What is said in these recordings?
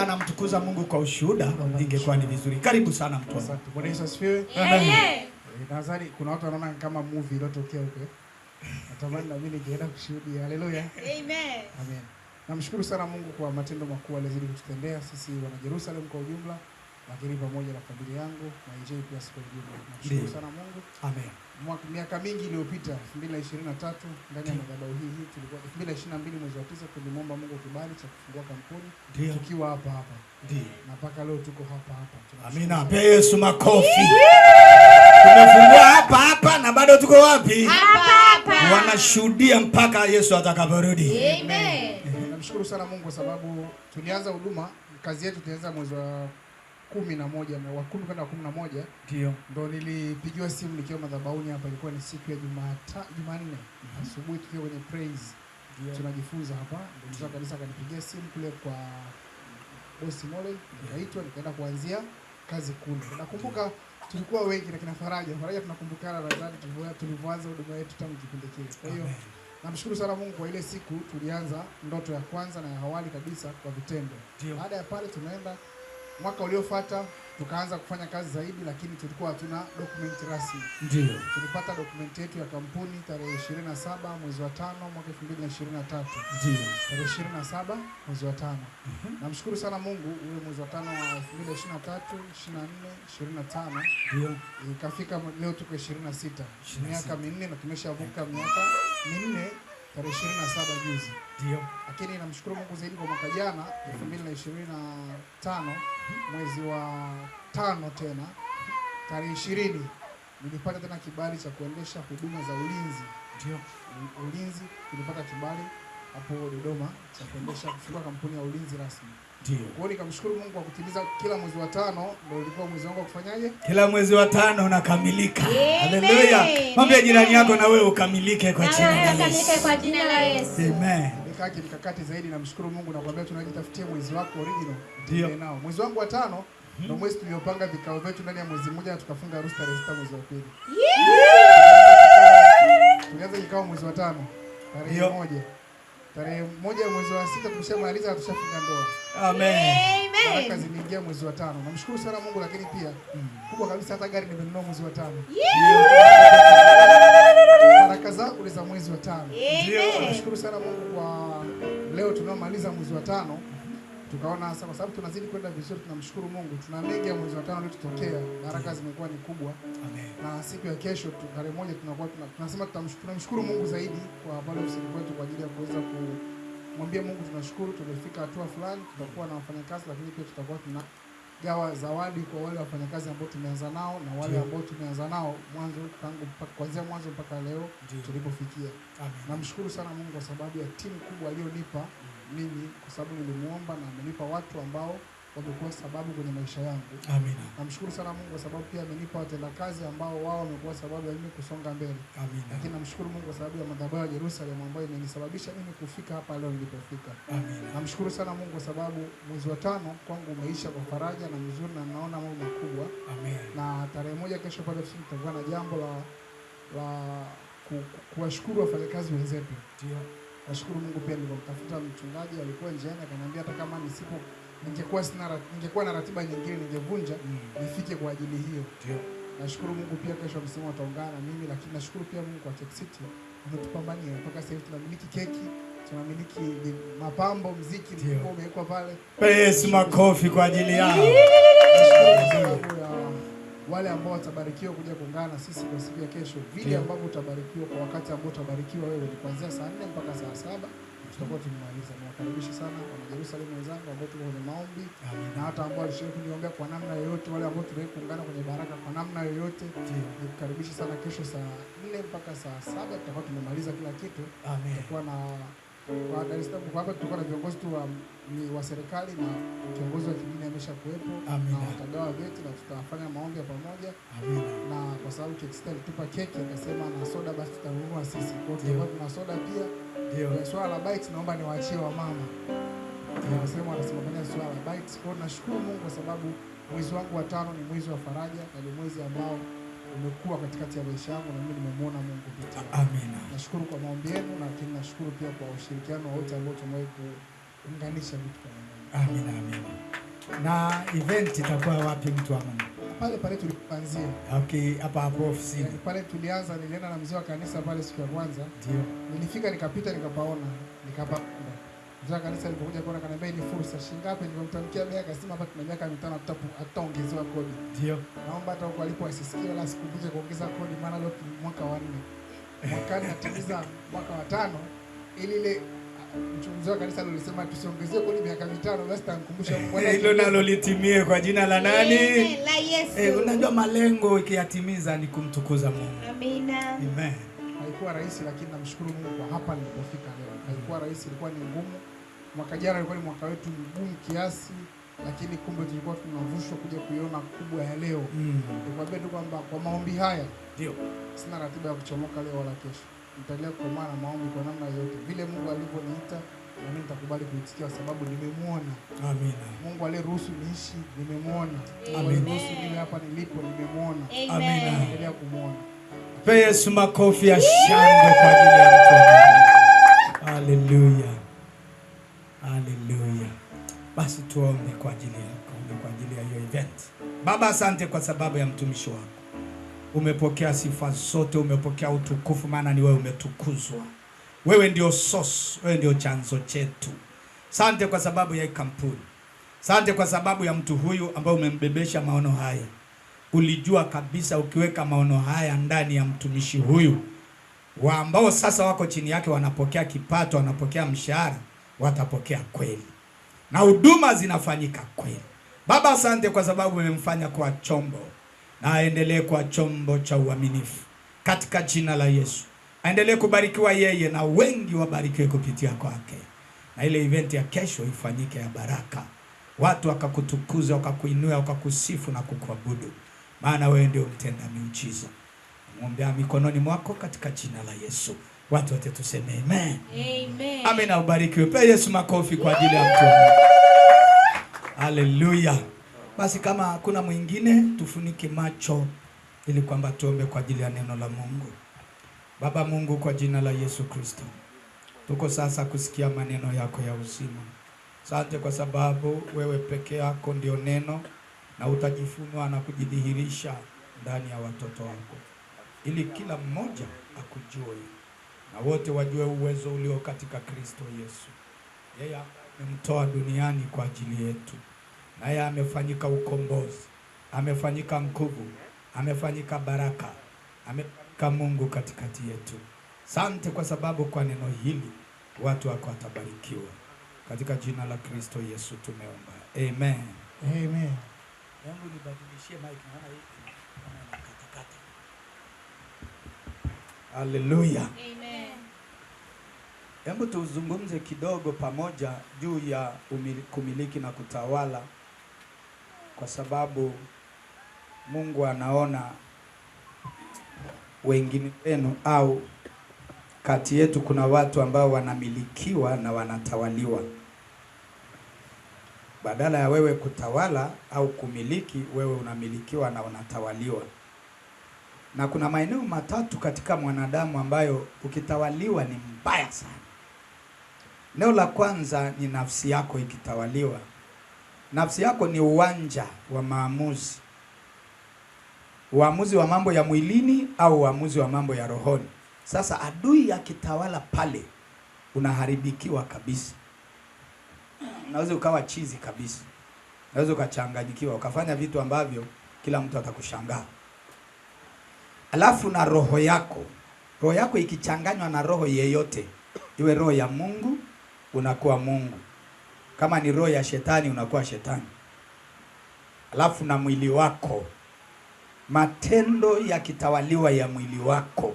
anamtukuza Mungu kwa ushuhuda, ingekuwa ni vizuri. Karibu sana mtu wangu. Asante. Bwana Yesu asifiwe. Amen. Nadhani kuna watu wanaona kama movie iliyotokea huko. Natamani na mimi ningeenda kushuhudia. Haleluya. Amen. Amen. Namshukuru sana Mungu kwa matendo makuu alizidi kututendea sisi wana Jerusalem kwa ujumla, lakini pamoja na familia yangu na EJ Plus kwa ujumla. Namshukuru sana Mungu. Amen. Miaka mingi iliyopita 2023 ndani ya madhabahu hii tulikuwa 2022 mwezi wa 9 tulimwomba Mungu kibali cha kufungua kampuni tukiwa hapa. Ndio. Na mpaka leo tuko hapa. Amina. Pe Yesu makofi. Tumefungua hapa na bado tuko wapi? Hapa. Wanashuhudia mpaka Yesu atakaporudi. Amen. Namshukuru sana Mungu kwa sababu tulianza huduma, kazi yetu tulianza mwezi wa 11 na wa 10 kwenda 11. Ndio. Ndo nilipigiwa simu nikiwa madhabahuni hapa, ilikuwa ni siku ya Jumanne. Asubuhi tukiwa kwenye praise. Tunajifunza hapa. Ndio mzee kanisa akanipigia simu kule kwa bosi Mole, nikaitwa nikaenda kuanzia kazi kule. Nakumbuka tulikuwa wengi na kina Faraja tunakumbukana nadhani tulivyoanza huduma yetu tangu kipindi kile. Kwa hiyo namshukuru sana Mungu kwa ile siku tulianza ndoto ya kwanza na ya awali kabisa kwa vitendo. Baada ya pale tunaenda mwaka uliofuata tukaanza kufanya kazi zaidi, lakini tulikuwa hatuna document rasmi. Ndio. Tulipata document yetu ya kampuni tarehe 27 mwezi wa 5 mwaka 2023. Ndio. Tarehe 27 mwezi wa 5. Namshukuru sana Mungu, ule mwezi wa 5 wa 2023, 24, 25. Ndio. Ikafika leo tuko 26. Miaka minne na tumeshavuka miaka minne tarehe 27 juzi. Ndio. Lakini namshukuru Mungu zaidi kwa mwaka jana 2025 mwezi wa 5 tena tarehe 20 nilipata tena kibali cha kuendesha huduma za ulinzi. Ndio. Ulinzi nilipata kibali hapo Dodoma cha kuendesha kufungua kampuni ya ulinzi rasmi. Ndio. Kwa hiyo nikamshukuru Mungu kwa kutimiza kila mwezi wa 5 ndio ulikuwa mwezi wangu wa kufanyaje? Kila mwezi wa 5 unakamilika. Haleluya. Mwambie jirani yako na wewe ukamilike kwa jina la Yesu. Ukamilike kwa jina la Yesu. Amen. Nikaki mikakati zaidi, namshukuru Mungu na kuambia tunajitafutia mwezi wako original. Ndio. Nao. Mwezi wangu wa 5 ndio mwezi tuliopanga vikao vyetu ndani ya mwezi mmoja na tukafunga harusi tarehe 6 mwezi wa 2. Tulianza kikao mwezi wa 5 tarehe 1. Tarehe 1 mwezi wa 6 tumeshamaliza na tushafunga ndoa. Amen. Baraka zimeingia mwezi wa 5. Namshukuru sana Mungu, lakini pia kubwa kabisa hata gari nimenunua mwezi wa 5. Baraka zangu ni za mwezi wa 5. Ndio. Namshukuru sana Mungu kwa leo tunaomaliza mwezi wa 5. Tukaona sasa kwa sababu tunazidi kwenda vizuri, tunamshukuru Mungu. Tuna mengi ya mwezi wa 5 uliotokea. Baraka zimekuwa ni kubwa. Amen. Na siku ya kesho tarehe 1 tunakuwa tunasema tunamshukuru Mungu zaidi kwa pale usiku wetu kwa ajili ya kuweza kumwambia Mungu tunashukuru tumefika hatua fulani. Tutakuwa na wafanyakazi, lakini pia tutakuwa tunagawa zawadi kwa wale wafanyakazi ambao tumeanza nao na wale ambao tumeanza nao mwanzo tangu kuanzia mwanzo mpaka leo tulipofikia. Namshukuru sana Mungu kwa sababu ya timu kubwa aliyonipa mimi, kwa sababu nilimuomba na amenipa watu ambao wamekuwa sababu kwenye maisha yangu. Amina. Namshukuru sana Mungu kwa sababu pia amenipa watendakazi ambao wao wamekuwa sababu ya mimi kusonga mbele. Amina. Lakini namshukuru Mungu kwa sababu ya madhabahu ya Jerusalem ambayo imenisababisha mimi kufika hapa leo nilipofika. Amina. Namshukuru sana Mungu kwa sababu mwezi wa 5 kwangu umeisha kwa faraja na mzuri na naona mambo makubwa. Amen. Na tarehe 1 kesho pale ofisini tutakuwa na jambo la kuwashukuru wafanyakazi wenzetu. Ndio. Nashukuru Mungu pia nilimtafuta mchungaji, alikuwa njiani akaniambia hata kama ningekuwa na ratiba nyingine ningevunja nifike kwa ajili hiyo. Ndio. Nashukuru Mungu pia kesho amesema wataungana na mimi, lakini nashukuru pia Mungu kwa Tech City umetupambania mpaka sasa hivi tunamiliki keki, tunamiliki mapambo, muziki mkubwa umewekwa pale. Yesu makofi kwa ajili yao. Nashukuru kwa wale ambao watabarikiwa kuja kuungana na sisi kwa siku ya kesho. Vile ambavyo utabarikiwa kwa wakati ambao utabarikiwa wewe ni kuanzia saa 4 mpaka saa 7 tutakuwa tumemaliza. Nawakaribisha sana wana Jerusalem wenzangu ambao tuko kwenye maombi na hata ambao walishiriki kuniombea kwa namna yoyote, wale ambao tunaweza kuungana kwenye baraka kwa namna yoyote. Nikukaribisha sana kesho saa 4 mpaka saa 7 tutakuwa tumemaliza kila kitu. Amen. Tutakuwa na kwa Dar es Salaam hapa tutakuwa na viongozi tu wa serikali na kiongozi wa kidini ameshakuwepo na watagawa vyeti na tutafanya maombi ya pamoja. Amina. Na kwa sababu Kextel alitupa keki akasema na soda basi tutanunua sisi. Kwa hiyo tutakuwa tuna soda pia. Ndio. Kwa swala la bites naomba niwaachie wa mama. Wanasema kwenye swala la bites. Kwa hiyo nashukuru Mungu kwa sababu mwezi wangu wa 5 ni mwezi wa faraja na ni mwezi ambao umekuwa katikati ya maisha yangu na mimi nimemuona Mungu kupitia. Amina. Nashukuru kwa maombi yenu, lakini nashukuru pia kwa ushirikiano wote ambao tumewahi kuunganisha vitu kwa Mungu. Amina, amina. Na event itakuwa wapi mtu wa Mungu? Pale tulipoanzia. Okay, hapa ofisini. Yani pale tulianza, nilienda na mzee wa kanisa pale siku ya kwanza. Ndio. Nilifika nikapaona, mzee wa kanisa alipokuja kuona kaniambia ni fursa shingapi, nikamtamkia bei akasema hapa tuna miaka 5 tutaongezewa kodi. Ndio. Naomba hata huko alipo asisikie wala asikumbuke kuongeza kodi, maana leo mwaka wa 4. Mwakani natimiza mwaka wa 5 ili ile mchungaji wa kanisa alisema tusiongezee kodi miaka 5, basi tanikumbusha Bwana hilo nalo litimie kwa jina la nani? La Yesu. Unajua malengo ikiyatimiza ni kumtukuza Mungu. Amina. Amen. Haikuwa rahisi, lakini namshukuru Mungu kwa hapa nilipofika leo. Haikuwa rahisi, ilikuwa ni ngumu. Mwaka jana ilikuwa ni mwaka wetu mgumu kiasi, lakini kumbe tulikuwa tunavushwa kuja kuiona kubwa ya leo. Nikwambia tu kwamba kwa maombi haya ndio sina ratiba ya kuchomoka leo wala kesho. Nitaendelea kukomaa na maombi kwa namna yote. Vile Mungu alivyoniita na mimi nitakubali kuitikia kwa sababu nimemuona. Amina. Mungu aliyeruhusu niishi nimemuona. Amen. Aliyeruhusu niwe hapa nilipo nimemuona. Amina. Naendelea kumuona. Pe Yesu makofi ya shangwe kwa ajili ya mtu. Haleluya. Haleluya. Basi tuombe kwa ajili yako, kwa ajili ya hiyo event. Baba, asante kwa sababu ya mtumishi wako. Umepokea sifa zote, umepokea utukufu, maana ni wewe umetukuzwa. Wewe ndio source, wewe ndio chanzo chetu. Asante kwa sababu ya kampuni. Asante kwa sababu ya mtu huyu ambaye umembebesha maono haya. Ulijua kabisa ukiweka maono haya ndani ya mtumishi huyu, wa ambao sasa wako chini yake wanapokea kipato, wanapokea mshahara, watapokea kweli. Na huduma zinafanyika kweli. Baba, asante kwa sababu umemfanya kwa chombo. Na aendelee kwa chombo cha uaminifu. Katika jina la Yesu. Aendelee kubarikiwa yeye na wengi wabarikiwe kupitia kwake. Na ile event ya kesho ifanyike ya baraka. Watu wakakutukuza, wakakuinua, wakakusifu na kukuabudu. Maana wewe ndio mtenda miujiza. Muombea mikononi mwako katika jina la Yesu. Watu wote tuseme amen. Amen. Amen na ubarikiwe. Pe Yesu makofi kwa ajili ya mtu. Haleluya. Basi kama hakuna mwingine, tufunike macho ili kwamba tuombe kwa ajili ya neno la Mungu. Baba Mungu, kwa jina la Yesu Kristo, tuko sasa kusikia maneno yako ya uzima. Asante kwa sababu wewe peke yako ndio neno, na utajifunua na kujidhihirisha ndani ya watoto wako, ili kila mmoja akujue na wote wajue uwezo ulio katika Kristo Yesu. Yeye amemtoa duniani kwa ajili yetu, naye amefanyika ukombozi, amefanyika nguvu, amefanyika baraka, amefanyika Mungu katikati yetu. Asante kwa sababu kwa neno hili watu wako watabarikiwa. Katika jina la Kristo Yesu tumeomba. Amen. Amen. Mungu nibadilishie mic, naona hii katakata. Haleluya. Amen. Hebu tuzungumze kidogo pamoja juu ya kumiliki na kutawala, kwa sababu Mungu anaona wengine wenu au kati yetu kuna watu ambao wanamilikiwa na wanatawaliwa. Badala ya wewe kutawala au kumiliki, wewe unamilikiwa na unatawaliwa. Na kuna maeneo matatu katika mwanadamu ambayo ukitawaliwa ni mbaya sana. Eneo la kwanza ni nafsi yako ikitawaliwa. Nafsi yako ni uwanja wa maamuzi. Uamuzi wa mambo ya mwilini au uamuzi wa mambo ya rohoni. Sasa adui akitawala pale, unaharibikiwa kabisa. Unaweza ukawa chizi kabisa. Unaweza ukachanganyikiwa, ukafanya vitu ambavyo kila mtu atakushangaa. Alafu na roho yako. Roho yako ikichanganywa na roho yeyote, iwe roho ya Mungu, unakuwa Mungu. Kama ni roho ya shetani, unakuwa shetani. Alafu na mwili wako. Matendo yakitawaliwa ya mwili wako,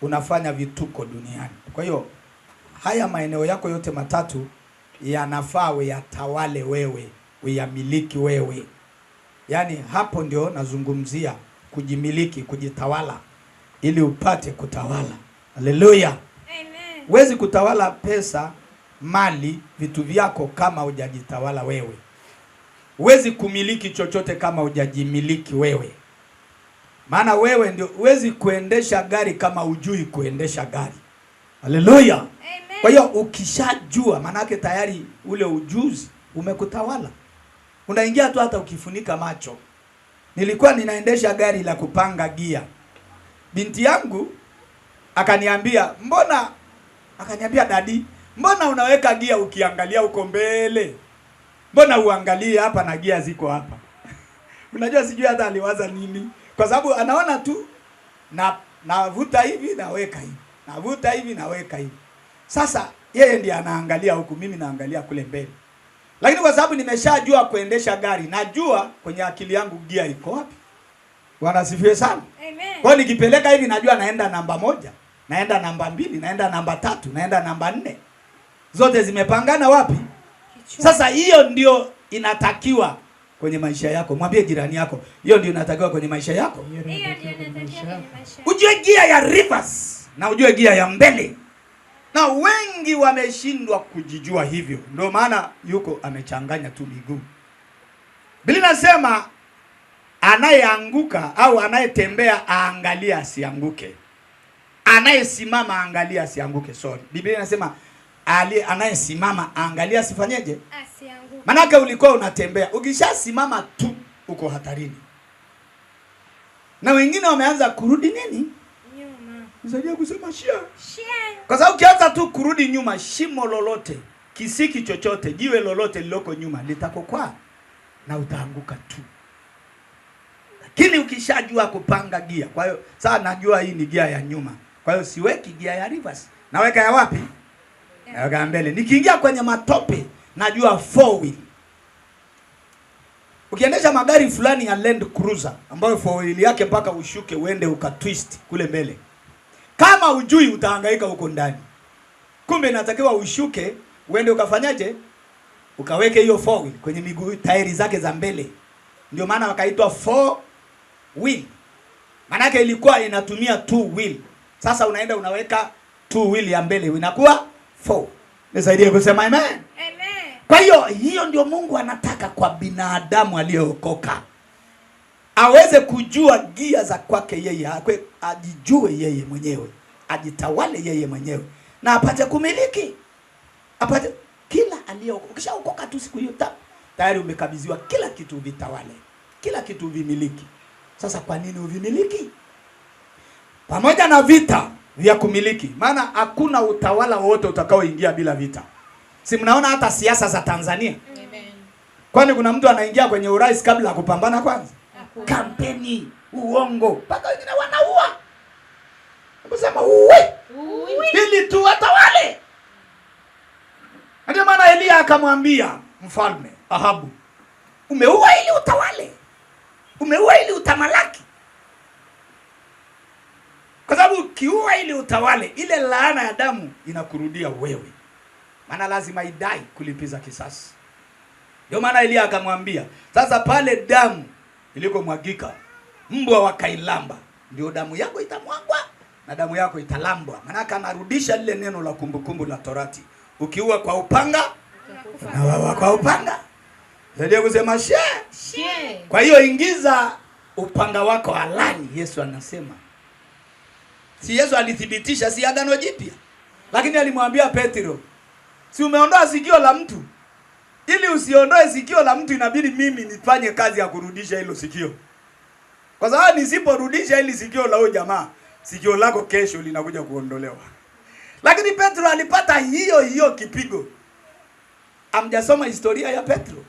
unafanya vituko duniani. Kwa hiyo haya maeneo yako yote matatu yanafaa uyatawale wewe, uyamiliki wewe. Yaani hapo ndio nazungumzia kujimiliki, kujitawala ili upate kutawala. Haleluya. Amen. Huwezi kutawala pesa, mali, vitu vyako kama hujajitawala wewe. Huwezi kumiliki chochote kama hujajimiliki wewe. Maana wewe ndio, huwezi kuendesha gari kama hujui kuendesha gari. Haleluya. Amen. Kwa hiyo ukishajua, maana yake tayari ule ujuzi umekutawala. Unaingia tu hata ukifunika macho. Nilikuwa ninaendesha gari la kupanga gia. Binti yangu akaniambia, dadi, mbona unaweka gia ukiangalia uko mbele? Mbona uangalie hapa na gia ziko hapa? Unajua sijui hata aliwaza nini. Kwa sababu anaona tu navuta hivi naweka hivi. Navuta hivi naweka hivi. Sasa yeye ndiye anaangalia huku, mimi naangalia kule mbele. Lakini kwa sababu nimeshajua kuendesha gari, najua kwenye akili yangu gia iko wapi. Bwana asifiwe sana. Amen. Kwa nikipeleka hivi najua naenda namba 1, naenda namba 2, naenda namba 3, naenda namba 4. Zote zimepangana wapi? Sasa hiyo ndio inatakiwa kwenye maisha yako. Mwambie jirani yako, hiyo ndio inatakiwa kwenye maisha yako. Hiyo ndio inatakiwa kwenye maisha. Ujue gia ya reverse na ujue gia ya mbele. Na wengi wameshindwa kujijua hivyo. Ndio maana yuko amechanganya tu miguu. Biblia inasema anayeanguka au anayetembea aangalie asianguke. Anayesimama aangalie asianguke. Sorry. Biblia inasema anayesimama aangalie asifanyeje? Asianguke. Manake ulikuwa unatembea, ukishasimama tu uko hatarini. Na wengine wameanza kurudi nini? Nyuma. Nisaidia kusema shia. Shia. Kwa sababu ukianza tu kurudi nyuma, shimo lolote, kisiki chochote, jiwe lolote liloko nyuma litakokwaa na utaanguka tu. Lakini ukishajua kupanga gia, kwa hiyo sasa najua hii ni gia ya nyuma. Kwa hiyo siweki gia ya reverse. Naweka ya wapi? Naweka mbele. Nikiingia kwenye matope, najua 4 wheel. Ukiendesha magari fulani ya Land Cruiser ambayo 4 wheel yake mpaka ushuke uende ukatwist kule mbele. Kama ujui utahangaika huko ndani. Kumbe inatakiwa ushuke, uende ukafanyaje? Ukaweke hiyo 4 wheel kwenye miguu, tairi zake za mbele. Ndio maana wakaitwa 4 wheel. Manake ilikuwa inatumia 2 wheel. Sasa unaenda unaweka 2 wheel ya mbele inakuwa 4. Nisaidie kusema amen. Amen. Kwa hiyo ndio Mungu anataka kwa binadamu aliyeokoka. Aweze kujua gia za kwake yeye, ajijue yeye mwenyewe, ajitawale yeye mwenyewe na apate kumiliki. Apate kila aliyeokoka. Ukishaokoka tu siku hiyo tayari umekabidhiwa kila kitu vitawale. Kila kitu vimiliki. Sasa kwa nini uvimiliki? Pamoja na vita vya kumiliki. Maana hakuna utawala wote utakaoingia bila vita. Si mnaona hata siasa za Tanzania? Amen. Kwani kuna mtu anaingia kwenye urais kabla ya kupambana kwanza? Kampeni, uongo, mpaka wengine wanaua. Kusema uwe ili tu watawale. Ndio maana Elia akamwambia mfalme Ahabu, umeua ili utawale. Umeua ili utamalaki. Kwa sababu kiua ili utawale, ile laana ya damu inakurudia wewe. Maana lazima idai kulipiza kisasi. Ndio maana Elia akamwambia, sasa pale damu ilikomwagika, mbwa wakailamba, ndio damu yako itamwagwa na damu yako italambwa. Maana anarudisha lile neno la kumbukumbu la Torati. Ukiua kwa upanga, na wawa kwa upanga. Ndio kusema she. Kwa hiyo ingiza upanga wako halali, Yesu anasema. Si Yesu alithibitisha, si Agano Jipya. Lakini alimwambia Petro, si umeondoa sikio la mtu? Ili usiondoe sikio la mtu inabidi mimi nifanye kazi ya kurudisha hilo sikio. Kwa sababu nisiporudisha hili sikio la huyo jamaa, sikio lako kesho linakuja kuondolewa. Lakini Petro alipata hiyo kipigo. Amjasoma historia ya Petro.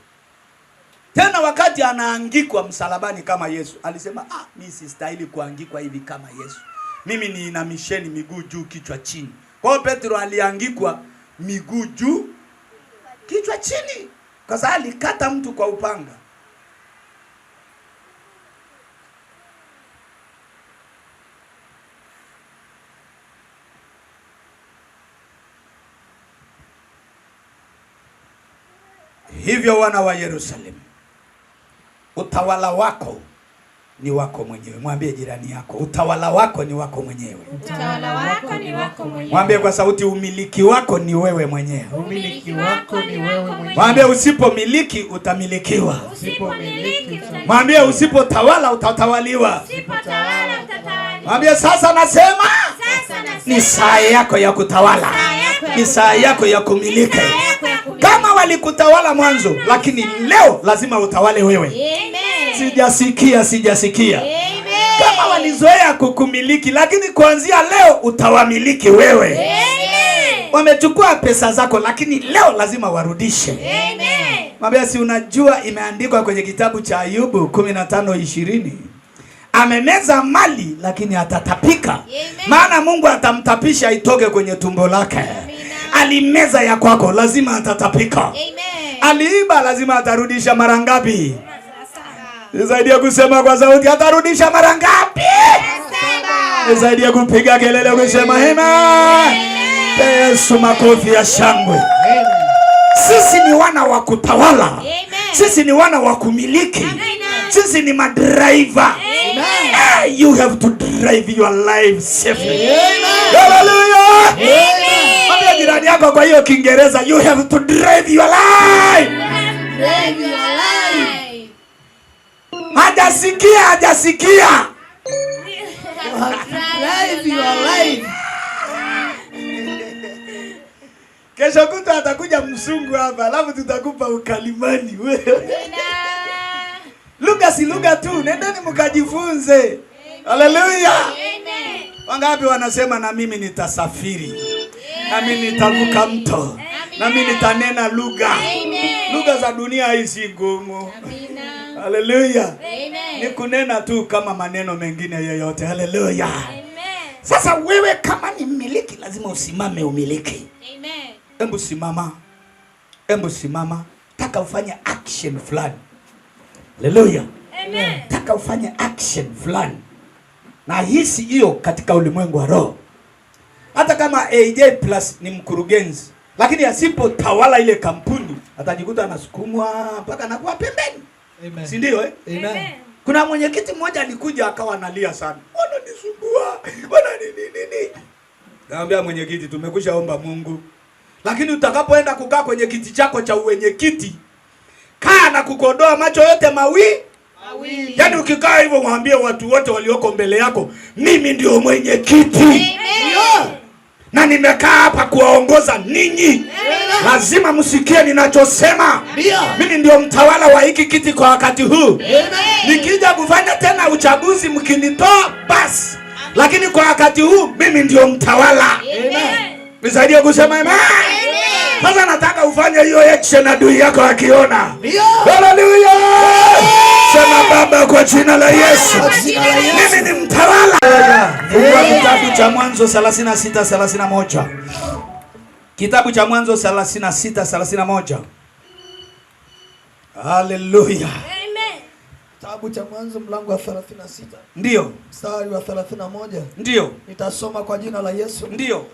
Tena wakati anaangikwa msalabani kama Yesu, alisema, mimi sistahili kuangikwa hivi kama Yesu. Mimi niinamisheni miguu juu kichwa chini. Kwa hiyo Petro aliangikwa miguu juu kichwa chini. Kwa sababu alikata mtu kwa upanga. Hivyo wana wa Yerusalemu, utawala wako ni wako mwenyewe. Mwambie jirani yako, utawala wako ni wako mwenyewe. Utawala wako ni wako mwenyewe. Mwambie kwa sauti, umiliki wako ni wewe mwenyewe. Umiliki wako ni wewe mwenyewe. Mwambie usipomiliki utamilikiwa. Usipomiliki utamilikiwa. Mwambie usipotawala utatawaliwa. Usipotawala utatawaliwa. Mwambie sasa nasema ni saa yako ya kutawala. Ni saa yako ya kumiliki. Kama walikutawala mwanzo, lakini leo lazima utawale wewe. Amen. Sijasikia. Amen. Kama walizoea kukumiliki, lakini kuanzia leo utawamiliki wewe. Amen. Wamechukua pesa zako, lakini leo lazima warudishe. Amen. Mabia, si unajua imeandikwa kwenye kitabu cha Ayubu 15:20. Amemeza mali lakini atatapika. Amen. Maana Mungu atamtapisha itoke kwenye tumbo lake. Alimeza ya kwako, lazima atatapika. Amen. Aliiba, lazima atarudisha mara ngapi? Nisaidie kusema kwa sauti, atarudisha mara ngapi? Nisaidie kupiga kelele kusema amen. Yesu, makofi ya shangwe. Sisi ni wana wa kutawala. Amen. Sisi ni wana wa kumiliki. Amen. Sisi ni madriver. Amen. You have to drive your life safely. Amen. Hallelujah. Amen. Mwambie jirani yako kwa hiyo Kiingereza, you have to drive your life. Drive your life. Hajasikia. Drive your life. Kesho kuta atakuja msungu hapa, alafu tutakupa ukalimani wewe. Lugha si lugha tu, nendeni mkajifunze. Haleluya. Amen. Wangapi wanasema na mimi nitasafiri? Na mimi nitavuka mto. Na mimi nitanena lugha. Lugha za dunia hii si ngumu. Haleluya. Amen. Ni kunena tu kama maneno mengine yoyote. Haleluya. Amen. Sasa wewe kama ni mmiliki lazima usimame umiliki. Amen. Embu simama. Taka ufanye action fulani. Haleluya. Amen. Taka ufanye action fulani. Na hisi hiyo katika ulimwengu wa roho. Hata kama AJ Plus ni mkurugenzi, lakini asipotawala ile kampuni, atajikuta anasukumwa mpaka anakuwa pembeni. Amen. Si ndio Amen. Kuna mwenyekiti mmoja alikuja akawa analia sana. Wananisumbua. Wana nini? Naambia mwenyekiti, tumekushaomba Mungu. Lakini utakapoenda kukaa kwenye kiti chako cha uwenyekiti, kaa na kukodoa macho yote mawili. Yaani ukikaa hivyo mwambie watu wote walioko mbele yako, mimi ndio mwenyekiti. Amen. Na nimekaa hapa kuwaongoza ninyi. Lazima msikie ninachosema. Mimi ndio mtawala wa hiki kiti kwa wakati huu. Nikija kufanya tena uchaguzi mkinitoa basi. Lakini kwa wakati huu mimi ndio mtawala. Nisaidie kusema amen. Sasa nataka ufanye hiyo action adui yako akiona. Haleluya. Sema Baba, kwa jina la Yesu. Mimi ni mtawala. Fungua kitabu cha Mwanzo 36:31. Kitabu cha Mwanzo 36:31. Haleluya. Amen. Kitabu cha Mwanzo mlango wa 36. Ndio. Mstari wa 31. Ndio. Nitasoma kwa jina la Yesu. Ndio.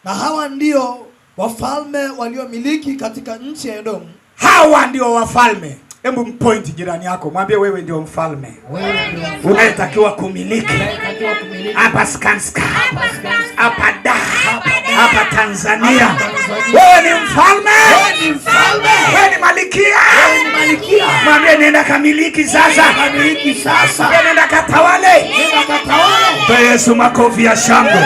Na hawa ndio wafalme waliomiliki katika nchi ya Edomu. Hawa ndio wafalme. Hebu mpoint jirani yako, mwambie wewe ndio mfalme. Unayetakiwa kumiliki. Hapa Skanska. Hapa Dar. Hapa Tanzania. Wewe ni mfalme. Wewe ni malikia. Mwambie nenda kamiliki sasa. Nenda katawale. Kwa Yesu makofi ya shangwe.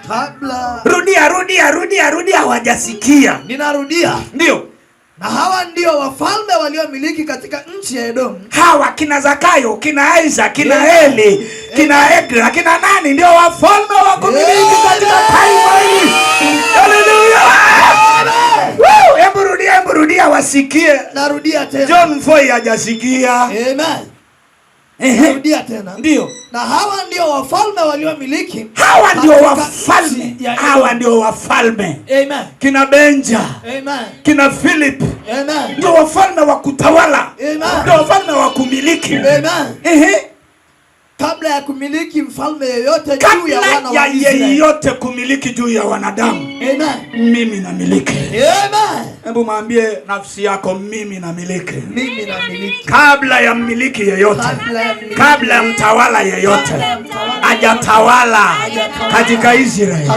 Kabla Rudia hawajasikia. ninarudia. Ndio. Na hawa ndio wafalme waliomiliki katika nchi ya Edomu. Hawa kina Zakayo, kina Isaac, kina Eli, kina Edra, kina nani ndio wafalme wa kumiliki katika taifa hili. Haleluya. Hebu rudia wasikie. Narudia tena. John Foy hajasikia. Amen. Narudia tena. Ndio. Na hawa ndio wafalme waliomiliki. Hawa ndio katika wafalme. nchi ya Hawa Edomu. ndio wafalme. Amen. Kina Benja, Amen. kina Philip. Amen. Ndio wafalme wa kutawala. Amen. Ndio wafalme wa kumiliki. Amen. Kabla ya kumiliki mfalme yeyote juu ya wana Kabla wa ya Israeli. yeyote kumiliki juu ya wanadamu, Amen. mimi namiliki. Amen. Hebu mwambie nafsi yako, mimi namiliki. Mimi namiliki. Kabla ya mmiliki yeyote, kabla ya mtawala yeyote hajatawala katika Israeli,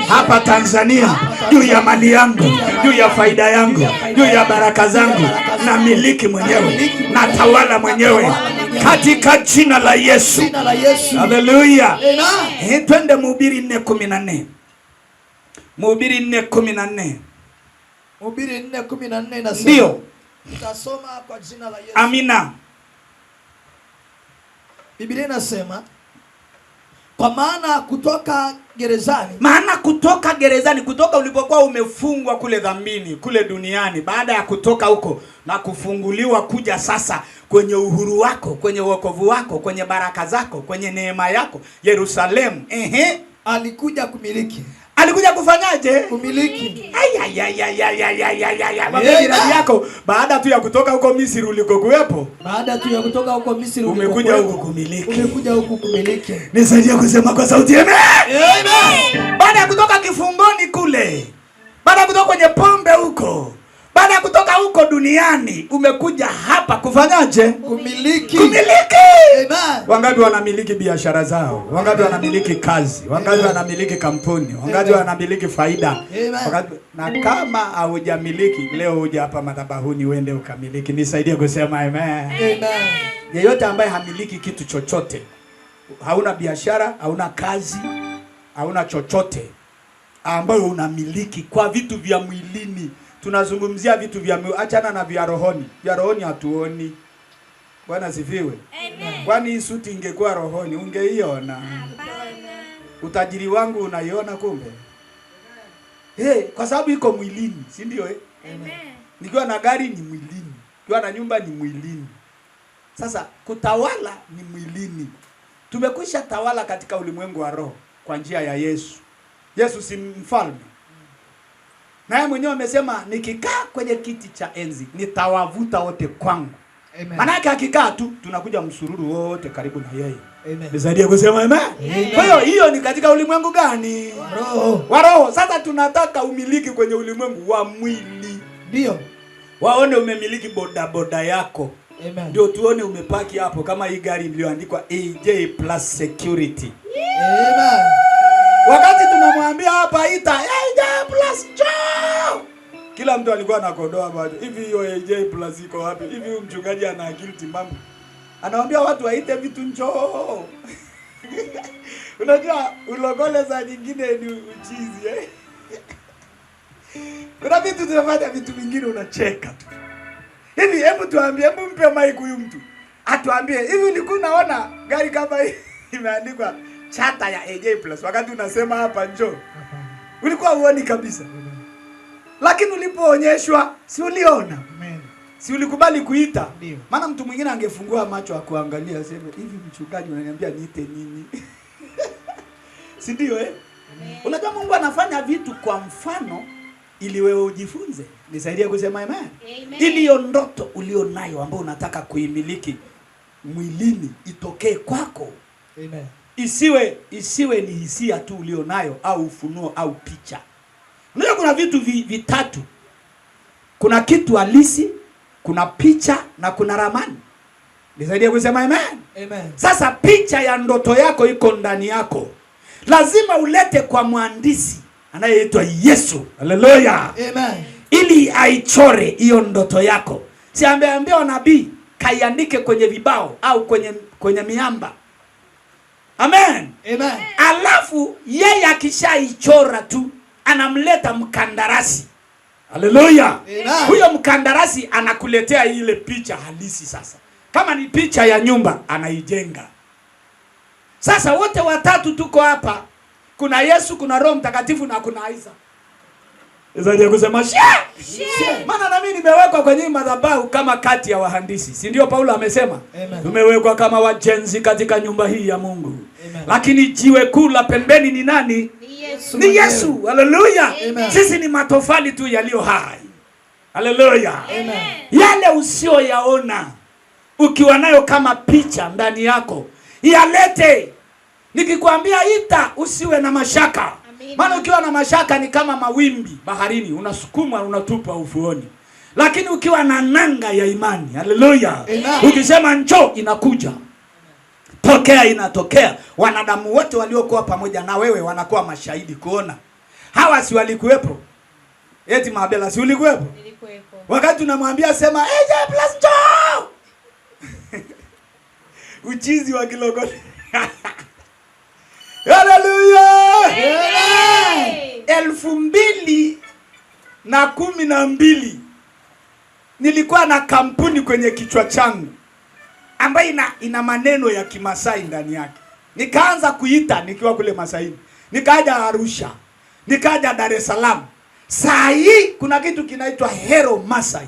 hapa Tanzania, juu ya mali yangu, juu ya faida yangu, juu ya baraka zangu, namiliki mwenyewe, natawala mwenyewe katika jina la Yesu. Jina la Yesu. Haleluya. Amen. Twende Mhubiri 4:14. Mhubiri 4:14. Mhubiri 4:14 inasema. Ndio. Tutasoma kwa jina la Yesu. Amina. Biblia inasema kwa maana kutoka gerezani, kutoka ulipokuwa umefungwa kule dhambini, kule duniani, baada ya kutoka huko na kufunguliwa kuja sasa kwenye uhuru wako, kwenye wokovu wako, kwenye baraka zako, kwenye neema yako, Yerusalemu. Alikuja kumiliki. Alikuja kufanyaje? Kumiliki. Jirani yako baada tu ya kutoka huko Misri ulikokuwepo. Baada tu ya kutoka huko Misri umekuja huko kumiliki. Umekuja huko kumiliki. Nisaidie kusema kwa sauti amen. Amen. Baada ya kutoka kifungoni kule. Baada ya kutoka kwenye pombe huko. Baada ya kutoka huko duniani umekuja hapa kufanyaje? Kumiliki. Kumiliki. Amen. Wangapi wanamiliki biashara zao? Wangapi wanamiliki kazi? Wangapi wanamiliki kampuni? Wangapi wanamiliki faida? Wangapi? Na kama haujamiliki leo uje hapa madhabahuni uende ukamiliki. Nisaidie kusema amen. Amen. Yeyote ambaye hamiliki kitu chochote, hauna biashara, hauna kazi, hauna chochote ambayo unamiliki kwa vitu vya mwilini. Tunazungumzia vitu vya mwili, achana na vya rohoni. Vya rohoni hatuoni. Bwana sifiwe. Amen. Kwani hii suti ingekuwa rohoni ungeiona? Hapana. Utajiri wangu unaiona kumbe? Kwa sababu iko mwilini, si ndio Amen. Nikiwa na gari ni mwilini. Nikiwa na nyumba ni mwilini. Sasa kutawala ni mwilini. Tumekwisha tawala katika ulimwengu wa roho kwa njia ya Yesu. Yesu si mfalme. Naye mwenyewe amesema nikikaa kwenye kiti cha enzi nitawavuta wote kwangu. Amen. Manake akikaa tu tunakuja msururu wote karibu na yeye. Amen. Nisaidie kusema amen. Kwa hiyo ni katika ulimwengu gani? Roho. Wa roho. Sasa tunataka umiliki kwenye ulimwengu wa mwili. Ndio. Waone umemiliki boda yako. Amen. Ndio tuone umepaki hapo kama hii gari iliyoandikwa AJ Plus Security. Amen. Wakati tunamwambia hapa ita AJ Plus Joe. Kila mtu alikuwa anakodoa bado. Hivi hiyo AJ Plus iko wapi? Hivi huyu mchungaji ana akili timamu. Anawaambia watu waite vitu njoo. Unajua ulogole za nyingine ni uchizi Kuna vitu tunafanya vitu vingine unacheka tu. Hivi hebu tuambie, hebu mpe mic huyu mtu. Atuambie, hivi ulikuwa unaona gari kama hii imeandikwa chata ya AJ Plus wakati unasema hapa njoo? Ulikuwa uone kabisa. Lakini ulipoonyeshwa si uliona? Amen. Si ulikubali kuita? Ndio. Maana mtu mwingine angefungua macho akuangalia aseme, hivi mchungaji unaniambia niite nini? Si ndio Unajua Mungu anafanya vitu kwa mfano ili wewe ujifunze. Nisaidie kusema amen. Amen. Ili hiyo ndoto ulionayo ambayo unataka kuimiliki mwilini itokee kwako. Amen. Isiwe ni hisia tu ulionayo au ufunuo au picha. Unajua kuna vitu vitatu. Kuna kitu halisi, kuna picha na kuna ramani. Nisaidie kusema amen. Amen. Sasa picha ya ndoto yako iko ndani yako. Lazima ulete kwa mhandisi anayeitwa Yesu. Haleluya. Amen. Ili aichore hiyo ndoto yako. Si ameambia nabii kaiandike kwenye vibao au kwenye miamba. Amen. Amen. Alafu yeye akishaichora tu anamleta mkandarasi. Haleluya. Huyo mkandarasi anakuletea ile picha halisi sasa. Kama ni picha ya nyumba anaijenga. Sasa wote watatu tuko hapa. Kuna Yesu, kuna Roho Mtakatifu na kuna Isa. Zaidi kusema share. Maana na mimi nimewekwa kwenye madhabahu kama kati ya wahandisi. Si ndio Paulo amesema? Amen. Tumewekwa kama wajenzi katika nyumba hii ya Mungu. Amen. Lakini jiwe kuu la pembeni ni nani? Ni Yesu. Ni Yesu. Haleluya. Amen. Sisi ni matofali tu yaliyo hai. Haleluya. Amen. Yale usioyaona ukiwa nayo kama picha ndani yako, yalete. Nikikwambia ita usiwe na mashaka. Maana ukiwa na mashaka ni kama mawimbi baharini, unasukuma unatupa ufuoni. Lakini ukiwa na nanga ya imani, haleluya, ukisema njoo inakuja. Tokea inatokea. Wanadamu wote waliokuwa pamoja na wewe wanakuwa mashahidi kuona. Hawa si walikuwepo? Eti Mabela si ulikuwepo? Nilikuwepo. Wakati unamwambia sema AJ Plus njoo. Uchizi wa Kilogole. Haleluya! 2000 na 12 nilikuwa na kampuni kwenye kichwa changu ambayo ina maneno ya Kimasai ndani yake. Nikaanza kuita nikiwa kule Masaini. Nikaja Arusha. Nikaja Dar es Salaam. Saa hii kuna kitu kinaitwa Hero Masai.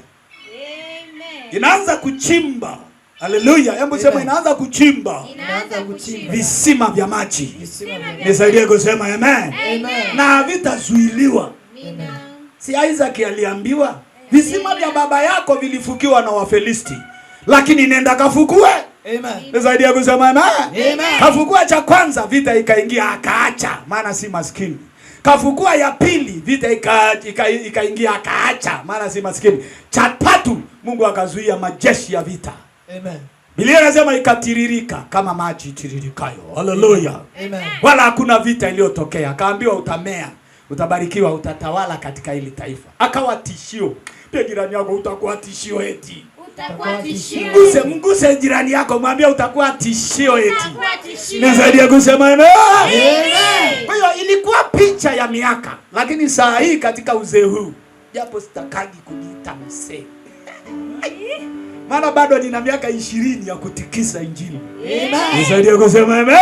Amen. Inaanza kuchimba. Haleluya. Hebu sema inaanza kuchimba. Inaanza kuchimba Visima vya maji. Visima vya Nisaidie kusema amen. Amen. Na vitazuiliwa. Amina. Si Isaac aliambiwa visima vya baba yako vilifukiwa na Wafilisti, lakini nenda kafukue. Amen. Nisaidie kusema amen. Amen. Kafukua cha kwanza, vita ikaingia, akaacha, maana si maskini. Kafukua ya pili, vita ikaingia, akaacha, maana si maskini. Cha tatu, Mungu akazuia majeshi ya vita. Amen. Biblia inasema ikatiririka kama maji tiririkayo. Haleluya. Amen. Wala hakuna vita iliyotokea. Akaambiwa utamea, utabarikiwa, utatawala katika hili taifa. Akawa tishio. Pia jirani yako utakuwa tishio eti. Utakuwa tishio. Mguse jirani yako, mwambie utakuwa tishio eti. Utakuwa tishio. Nisaidie kusema amen. Amen. Kwa hiyo ilikuwa picha ya miaka, lakini saa hii katika uzee huu, japo sitakaji kujiita mzee. Maana bado nina miaka 20 ya kutikisa injili. Amen. Nisaidie kusema amen.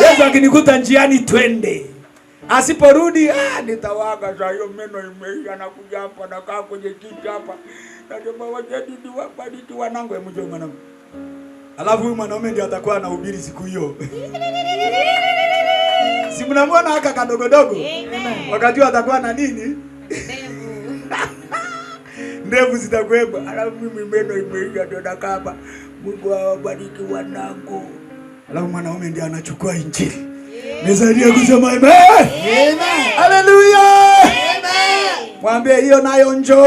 Yesu akinikuta njiani twende. Asiporudi nitawaga saa hiyo, meno imeisha, nakuja hapa nakaa kwenye kiti hapa. Nasema wajadi wabariki wanangu, mje mwanangu. Alafu huyu mwanaume ndiye atakuwa anahubiri siku hiyo. Si mnamwona haka kadogodogo? Amen. Wakati atakuwa na nini? Ndevu zitakuwepo. Alafu mimi meno imeisha, ndio nakaa hapa. Mungu awabariki wanangu. Alafu mwanaume ndiye anachukua injili. Nisaidie kusema amen. Amen. Haleluya. Amen. Mwambie hiyo nayo njoo.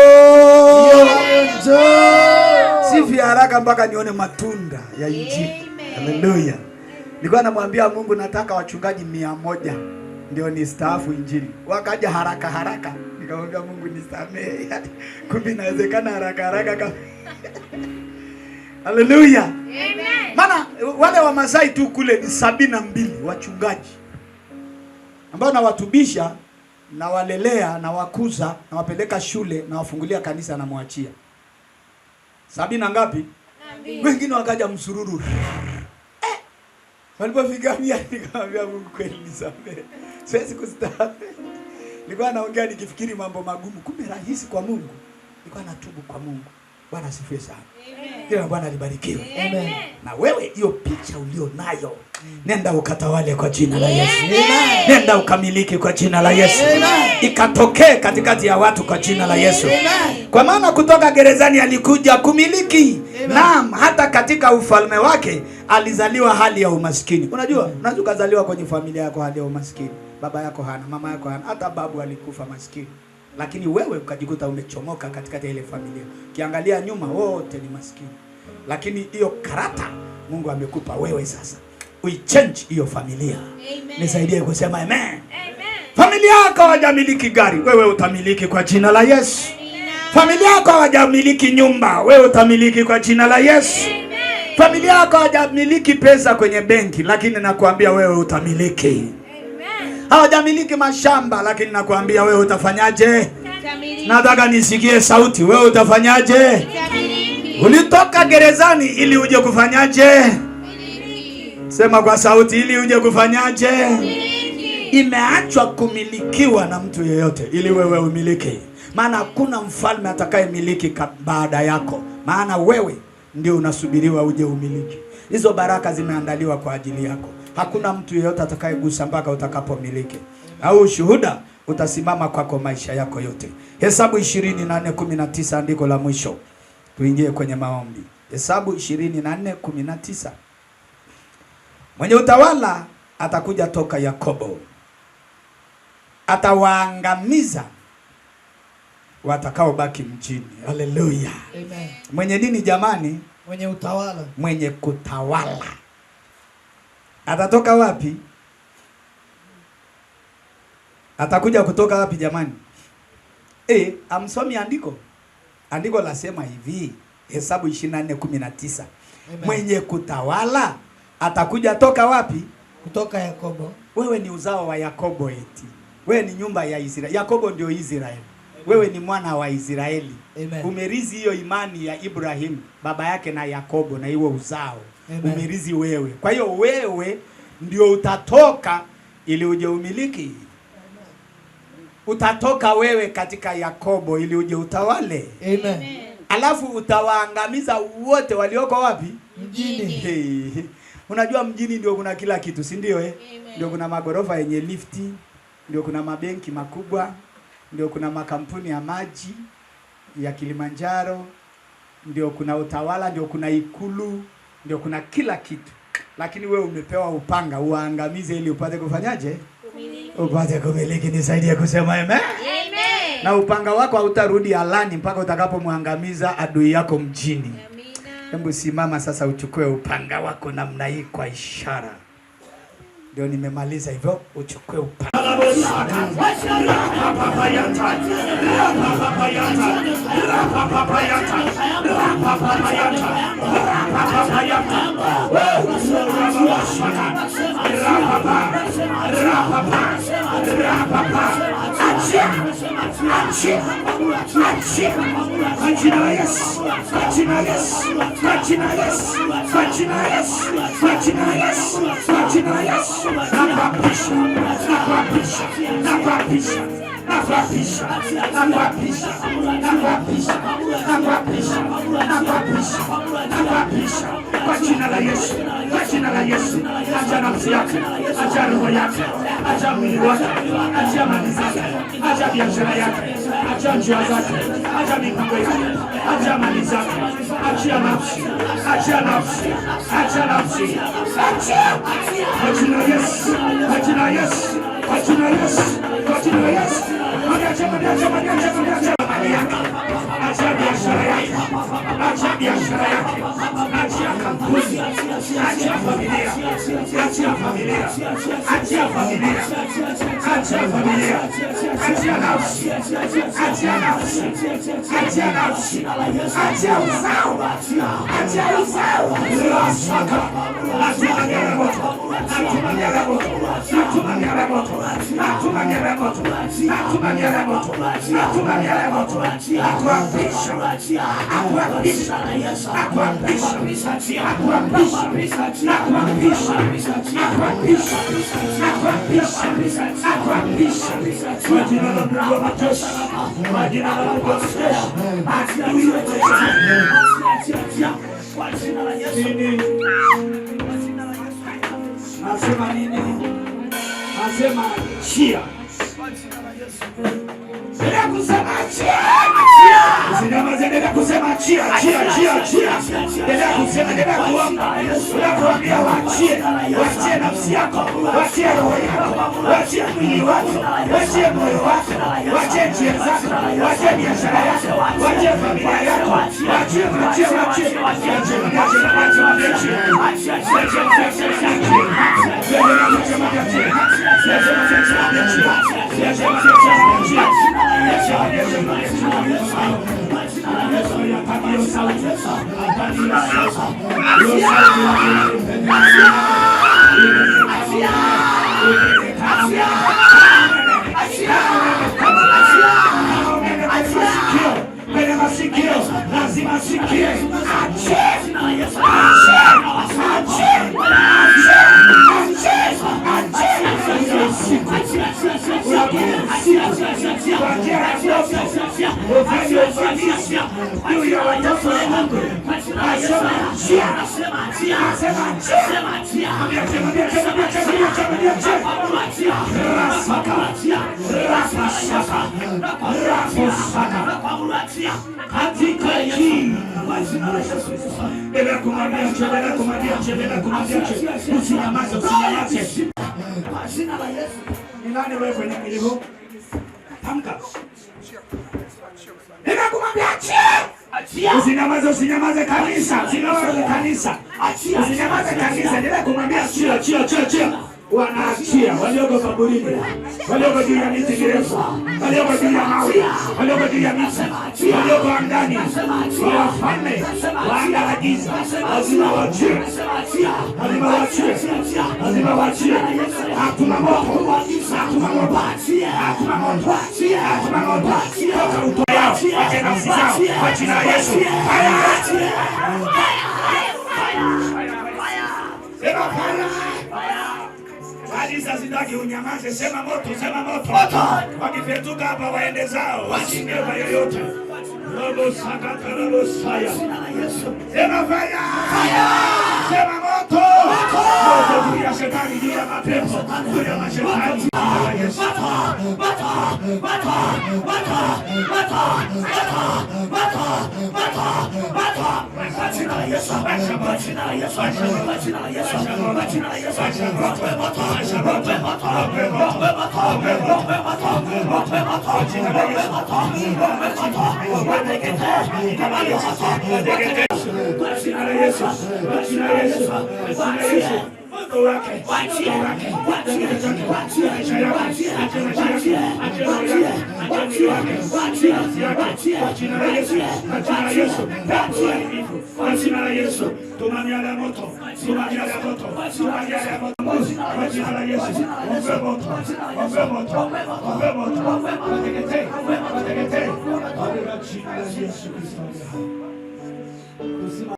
Sifi haraka mpaka nione matunda ya injili. Haleluya. Nilikuwa namwambia Mungu nataka wachungaji 100 ndio ni staafu injili. Wakaja haraka haraka. Nikamwambia Mungu nisamehe. Kumbe inawezekana haraka haraka. Haleluya. Amen. Maana wale wa Masai tu kule ni 72 wachungaji ambao nawatubisha na walelea na wakuza na wapeleka shule na wafungulia kanisa na mwachia. 70 na ngapi? Wengine wakaja msururu. Walipofika 100 nikamwambia Mungu kweli nisamehe. Siwezi kustahimili. Nilikuwa naongea nikifikiri mambo magumu, kumbe rahisi kwa Mungu. Nilikuwa natubu kwa Mungu. Bwana asifiwe sana. Amen. Kila Bwana alibarikiwe. Amen. Na wewe hiyo picha ulio nayo, nenda ukatawale kwa jina la Yesu. Amen. Nenda ukamiliki kwa jina la Yesu. Amen. Ikatokee katikati ya watu kwa jina la Yesu. Amen. Kwa maana kutoka gerezani alikuja kumiliki. Naam, hata katika ufalme wake alizaliwa hali ya umaskini. Unajua, unaweza kuzaliwa kwenye familia yako hali ya umaskini. Baba yako hana, mama yako hana, hata babu alikufa maskini. Lakini wewe ukajikuta umechomoka katika ile familia. Kiangalia nyuma wote ni maskini. Lakini hiyo karata Mungu amekupa wewe sasa. Uichange hiyo familia. Amen. Nisaidie kusema amen. Amen. Familia yako hawajamiliki gari, wewe utamiliki kwa jina la Yesu. Amina. Familia yako hawajamiliki nyumba, wewe utamiliki kwa jina la Yesu. Amen. Familia yako hawajamiliki pesa kwenye benki, lakini nakuambia wewe utamiliki. Amen. Hawajamiliki mashamba, lakini nakuambia wewe utafanyaje? Utamiliki. Nataka nisikie sauti, wewe utafanyaje? Utamiliki. Ulitoka gerezani ili uje kufanyaje? Utamiliki. Sema kwa sauti, ili uje kufanyaje? Utamiliki. Imeachwa kumilikiwa na mtu yeyote ili wewe umiliki. Maana hakuna mfalme atakayemiliki baada yako. Maana wewe ndio unasubiriwa uje umiliki. Hizo baraka zimeandaliwa kwa ajili yako. Hakuna mtu yeyote atakayegusa mpaka utakapomiliki. Au ushuhuda utasimama kwako maisha yako yote. Hesabu 24:19 andiko la mwisho. Tuingie kwenye maombi. Hesabu 24:19. Mwenye utawala atakuja toka Yakobo. Atawaangamiza watakaobaki mjini. Haleluya. Amen. Mwenye nini jamani? Mwenye utawala. Mwenye kutawala. Atatoka wapi? Atakuja kutoka wapi jamani? Amsomi andiko. Andiko lasema hivi, Hesabu 24:19. Mwenye kutawala atakuja toka wapi? Kutoka Yakobo. Wewe ni uzao wa Yakobo eti. Wewe ni nyumba ya Israeli. Yakobo ndio Israeli. Wewe ni mwana wa Israeli. Amen. Umerizi hiyo imani ya Ibrahim baba yake na Yakobo na hiyo uzao. Amen. Umerizi wewe. Kwa hiyo wewe ndio utatoka ili uje umiliki. Utatoka wewe katika Yakobo ili uje utawale. Amen. Alafu utawaangamiza wote walioko wapi? Mjini. Hey. Unajua mjini ndio kuna kila kitu, si ndio Ndio kuna magorofa yenye lifti, ndio kuna mabenki makubwa, ndio kuna makampuni ya maji ya Kilimanjaro, ndio kuna utawala, ndio kuna ikulu, ndio kuna kila kitu. Lakini wewe umepewa upanga uangamize ili upate kufanyaje? Upate kumiliki. Nisaidie kusema amen. Amen. Na upanga wako hautarudi alani mpaka utakapomwangamiza adui yako mjini. Hebu simama sasa uchukue upanga wako namna hii kwa ishara. Ndio nimemaliza hivyo, uchukue upanga. Kwa jina la Yesu, kwa jina la Yesu, acha nafsi yake, acha roho yake, acha mwili wake, acha mali zake, acha biashara yake, acha njia zake, acha mipango yake, acha mali zake, acha nafsi, acha nafsi, acha nafsi, acha. Kwa jina la Yesu, kwa jina la Yesu, kwa jina la Yesu, kwa jina la Yesu. Acha mali yake, acha biashara yake, acha biashara yake, acha kampuni, acha familia, acha familia, acha familia, acha familia, acha nafsi, acha nafsi, acha nafsi, acha uzao, acha uzao. Rasaka, atumania moto, atumania moto, atumania moto, atumania moto, atumania moto, atumania moto, akuapisha, akuapisha, akuapisha, kwa jina la Mungu wa majeshi, kwa jina la Mungu wa majeshi, kwa jina la Yesu. Nasema nini? Nasema chia. Bila kusema chia. Usinyamaze, endelea kusema chia, chia, chia, chia. Endelea kusema, endelea kuomba. Unapoambia waachie, waachie nafsi yako, waachie roho yako, waachie mwili wako, waachie moyo wako, waachie njia zako, waachie biashara yako, waachie familia yako, waachie, waachie, waachie, lazima sikie. Ni nani wewe kwenye kilimo? Tamka. Ninakumwambia achia. Usinyamaze, usinyamaze kanisa. Usinyamaze kanisa. Usinyamaze kanisa. Ninakumwambia achia, achia, achia, achia. wanaachia walioko kaburini, walioko juu ya miti mirefu, walioko juu ya mawe, walioko juu ya miti, walioko angani, wafalme wa anga la giza, lazima waachie, lazima waachie, lazima waachie. Hakuna moto, hakuna moto, hakuna moto, hakuna moto, toka utoa yao, wache nafsi zao kwa jina la Yesu. Sema fire. Kanisa sitaki unyamaze, sema moto, sema moto. Wakifetuka hapa waende zao, wasingeva yoyote. Robo sakata robo saya. Sema fire. Sema moto. Moto juu ya shetani, juu ya mapepo, juu ya mashetani. Yesu. Yesu